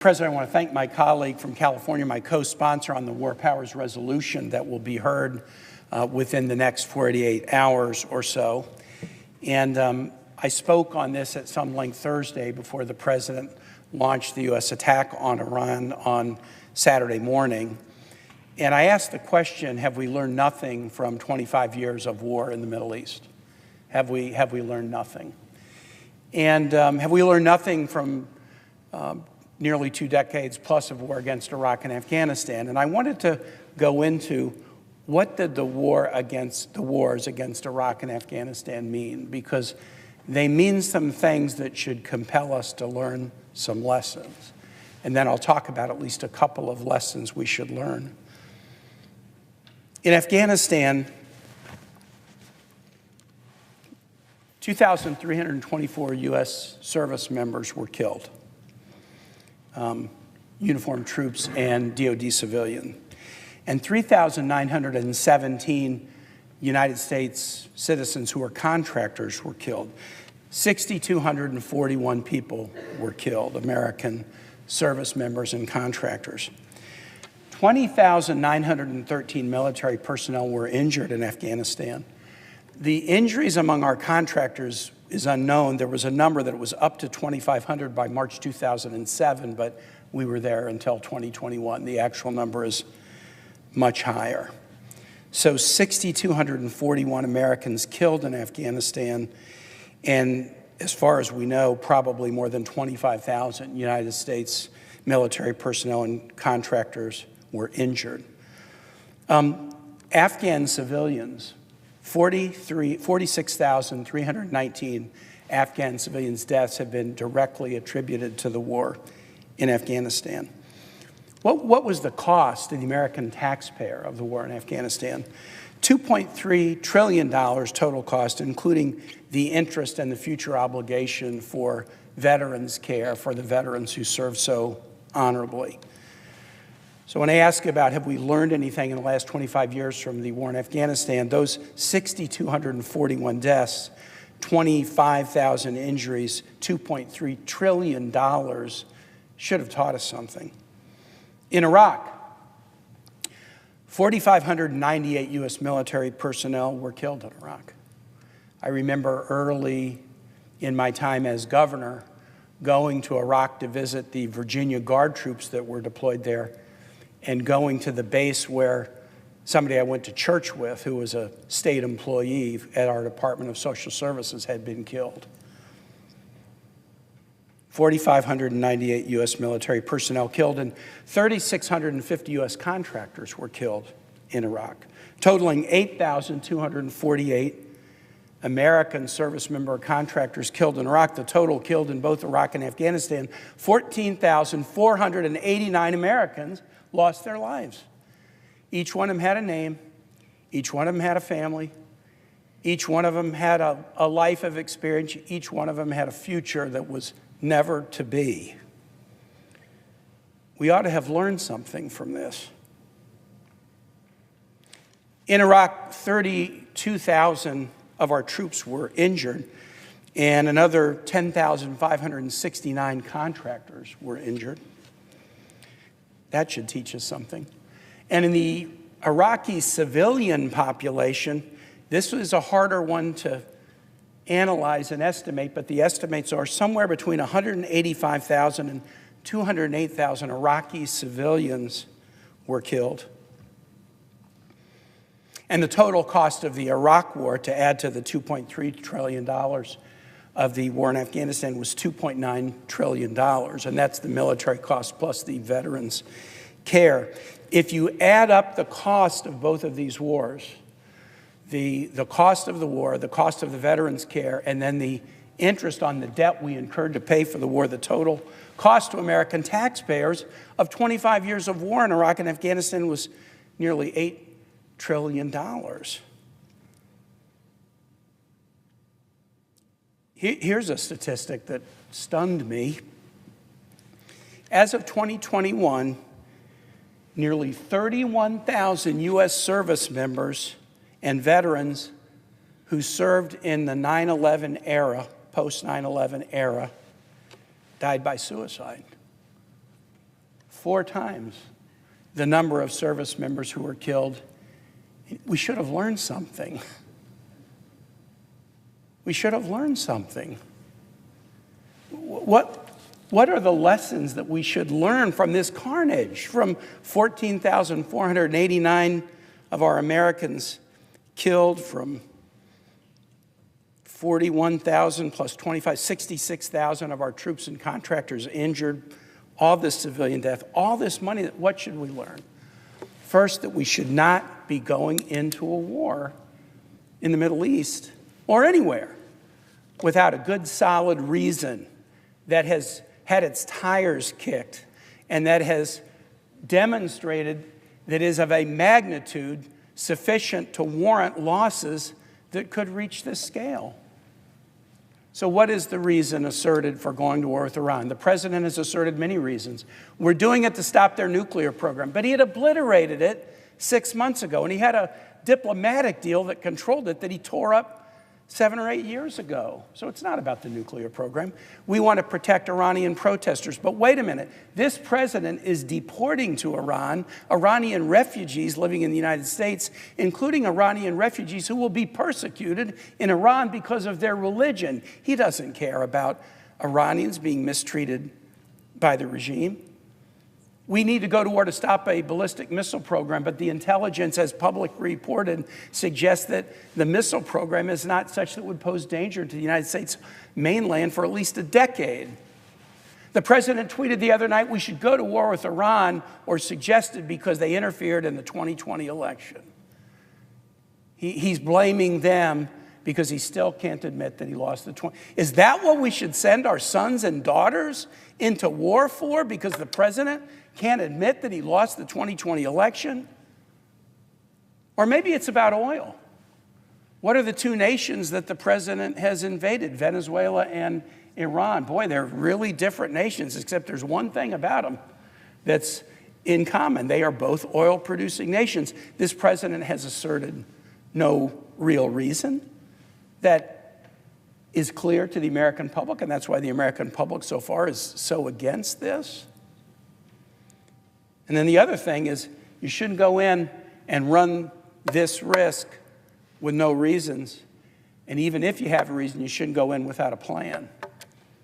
President, I want to thank my colleague from California, my co-sponsor on the War Powers Resolution that will be heard within the next 48 hours or so. And I spoke on this at some length Thursday before the President launched the U.S. attack on Iran on Saturday morning. And I asked the question, have we learned nothing from 25 years of war in the Middle East? Have we learned nothing? And have we learned nothing from nearly 2 decades plus of war against Iraq and Afghanistan? And I wanted to go into what did the wars against Iraq and Afghanistan mean? Because they mean some things that should compel us to learn some lessons. And then I'll talk about at least a couple of lessons we should learn. In Afghanistan, 2,324 U.S. service members were killed. Uniformed troops and DoD civilian. And 3,917 United States citizens who were contractors were killed. 6,241 people were killed, American service members and contractors. 20,913 military personnel were injured in Afghanistan. The injuries among our contractors is unknown. There was a number that was up to 2,500 by March 2007, but we were there until 2021. The actual number is much higher. So 6,241 Americans killed in Afghanistan, and as far as we know, probably more than 25,000 United States military personnel and contractors were injured. Afghan civilians, 46,319 Afghan civilians' deaths have been directly attributed to the war in Afghanistan. What was the cost to the American taxpayer of the war in Afghanistan? $2.3 trillion total cost, including the interest and the future obligation for veterans' care, for the veterans who served so honorably. So when I ask about have we learned anything in the last 25 years from the war in Afghanistan, those 6,241 deaths, 25,000 injuries, $2.3 trillion should have taught us something. In Iraq, 4,598 U.S. military personnel were killed in Iraq. I remember early in my time as governor going to Iraq to visit the Virginia Guard troops that were deployed there, and going to the base where somebody I went to church with, who was a state employee at our Department of Social Services, had been killed. 4,598 U.S. military personnel killed, and 3,650 U.S. contractors were killed in Iraq, totaling 8,248 American service member contractors killed in Iraq. The total killed in both Iraq and Afghanistan, 14,489 Americans lost their lives. Each one of them had a name. Each one of them had a family. Each one of them had a life of experience. Each one of them had a future that was never to be. We ought to have learned something from this. In Iraq, 32,000 of our troops were injured, and another 10,569 contractors were injured. That should teach us something. And in the Iraqi civilian population, this was a harder one to analyze and estimate, but the estimates are somewhere between 185,000 and 208,000 Iraqi civilians were killed. And the total cost of the Iraq war, to add to the $2.3 trillion of the war in Afghanistan, was $2.9 trillion, and that's the military cost plus the veterans' care. If you add up the cost of both of these wars, the cost of the war, the cost of the veterans' care, and then the interest on the debt we incurred to pay for the war, the total cost to American taxpayers of 25 years of war in Iraq and Afghanistan was nearly $8 trillion. Here's a statistic that stunned me. As of 2021, nearly 31,000 U.S. service members and veterans who served in the 9/11 era, post 9/11 era, died by suicide. 4 times the number of service members who were killed. We should have learned something. We should have learned something. What are the lessons that we should learn from this carnage? From 14,489 of our Americans killed, from 41,000 plus 25, 66,000 of our troops and contractors injured, all this civilian death, all this money. What should we learn? First, that we should not be going into a war in the Middle East or anywhere without a good, solid reason that has had its tires kicked and that has demonstrated that is of a magnitude sufficient to warrant losses that could reach this scale. So what is the reason asserted for going to war with Iran? The president has asserted many reasons. We're doing it to stop their nuclear program, but he had obliterated it 6 months ago, and he had a diplomatic deal that controlled it that he tore up 7 or 8 years ago. So it's not about the nuclear program. We want to protect Iranian protesters. But wait a minute. This president is deporting to Iran Iranian refugees living in the United States, including Iranian refugees who will be persecuted in Iran because of their religion. He doesn't care about Iranians being mistreated by the regime. We need to go to war to stop a ballistic missile program, but the intelligence, as publicly reported, suggests that the missile program is not such that it would pose danger to the United States mainland for at least a decade. The president tweeted the other night we should go to war with Iran, or suggested, because they interfered in the 2020 election. He's blaming them because he still can't admit that he lost the 20. Is that what we should send our sons and daughters into war for, because the president can't admit that he lost the 2020 election? Or maybe it's about oil. What are the 2 nations that the president has invaded? Venezuela and Iran. Boy, they're really different nations, except there's one thing about them that's in common. They are both oil-producing nations. This president has asserted no real reason that is clear to the American public, and that's why the American public so far is so against this. And then the other thing is, you shouldn't go in and run this risk with no reasons. And even if you have a reason, you shouldn't go in without a plan.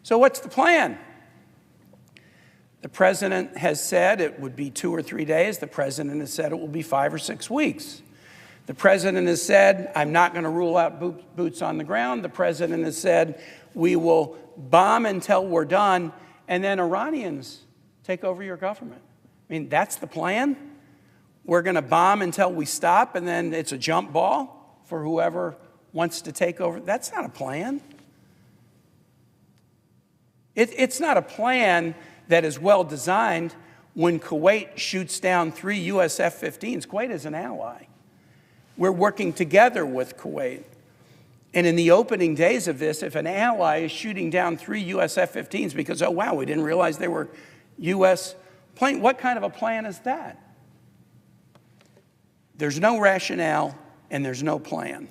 So what's the plan? The president has said it would be 2 or 3 days. The president has said it will be 5 or 6 weeks. The president has said, I'm not going to rule out boots on the ground. The president has said, we will bomb until we're done, and then Iranians take over your government. I mean, that's the plan? We're going to bomb until we stop, and then it's a jump ball for whoever wants to take over. That's not a plan. It's not a plan that is well designed when Kuwait shoots down 3 U.S. F-15s. Kuwait is an ally. We're working together with Kuwait. And in the opening days of this, if an ally is shooting down 3 U.S. F-15s because, oh, wow, we didn't realize they were U.S. planes, what kind of a plan is that? There's no rationale and there's no plan.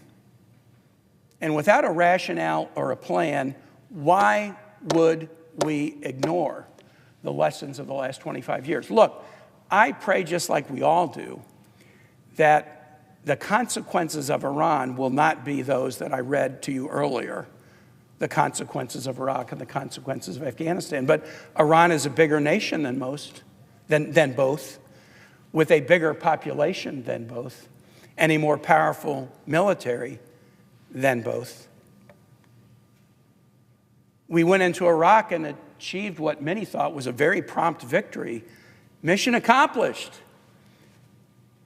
And without a rationale or a plan, why would we ignore the lessons of the last 25 years? Look, I pray, just like we all do, that the consequences of Iran will not be those that I read to you earlier, the consequences of Iraq and the consequences of Afghanistan. But Iran is a bigger nation than both, with a bigger population than both, and a more powerful military than both. We went into Iraq and achieved what many thought was a very prompt victory. Mission accomplished.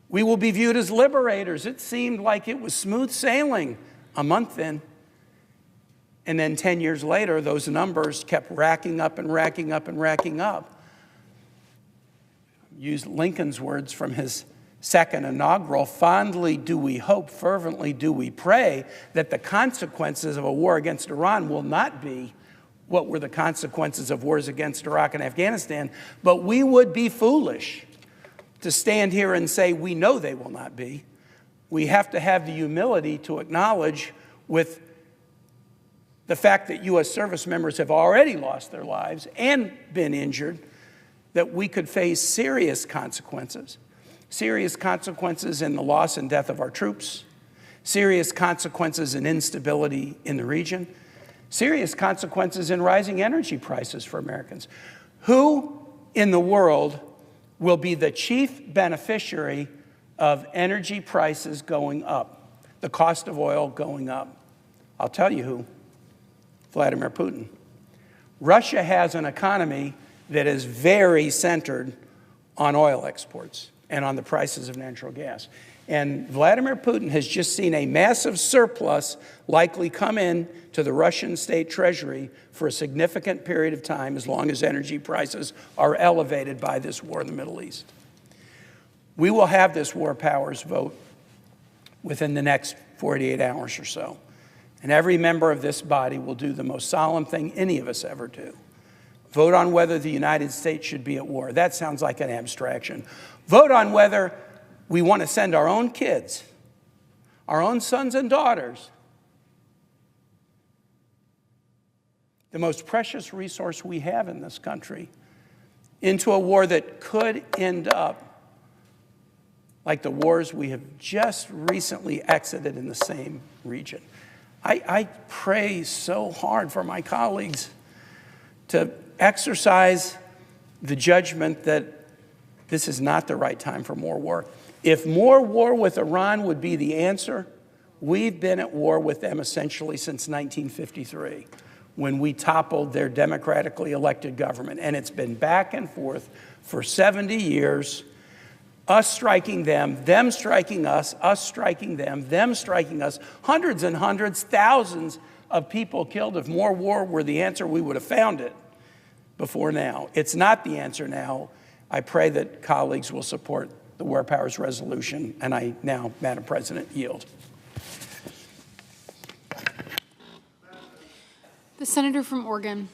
We will be viewed as liberators. It seemed like it was smooth sailing a month in. And then 10 years later, those numbers kept racking up and racking up and racking up. Used Lincoln's words from his second inaugural, fondly do we hope, fervently do we pray, that the consequences of a war against Iran will not be what were the consequences of wars against Iraq and Afghanistan, but we would be foolish to stand here and say we know they will not be. We have to have the humility to acknowledge, with the fact that U.S. service members have already lost their lives and been injured, that we could face serious consequences in the loss and death of our troops, serious consequences in instability in the region, serious consequences in rising energy prices for Americans. Who in the world will be the chief beneficiary of energy prices going up, the cost of oil going up? I'll tell you who: Vladimir Putin. Russia has an economy that is very centered on oil exports and on the prices of natural gas. And Vladimir Putin has just seen a massive surplus likely come in to the Russian state treasury for a significant period of time, as long as energy prices are elevated by this war in the Middle East. We will have this war powers vote within the next 48 hours or so. And every member of this body will do the most solemn thing any of us ever do: vote on whether the United States should be at war. That sounds like an abstraction. Vote on whether we want to send our own kids, our own sons and daughters, the most precious resource we have in this country, into a war that could end up like the wars we have just recently exited in the same region. I pray so hard for my colleagues to exercise the judgment that this is not the right time for more war. If more war with Iran would be the answer, we've been at war with them essentially since 1953, when we toppled their democratically elected government. And it's been back and forth for 70 years, us striking them striking us striking them striking us, hundreds and hundreds, thousands of people killed. If more war were the answer, we would have found it before now. It's not the answer now. I pray that colleagues will support the War Powers Resolution, and I now, Madam President, yield. The senator from Oregon.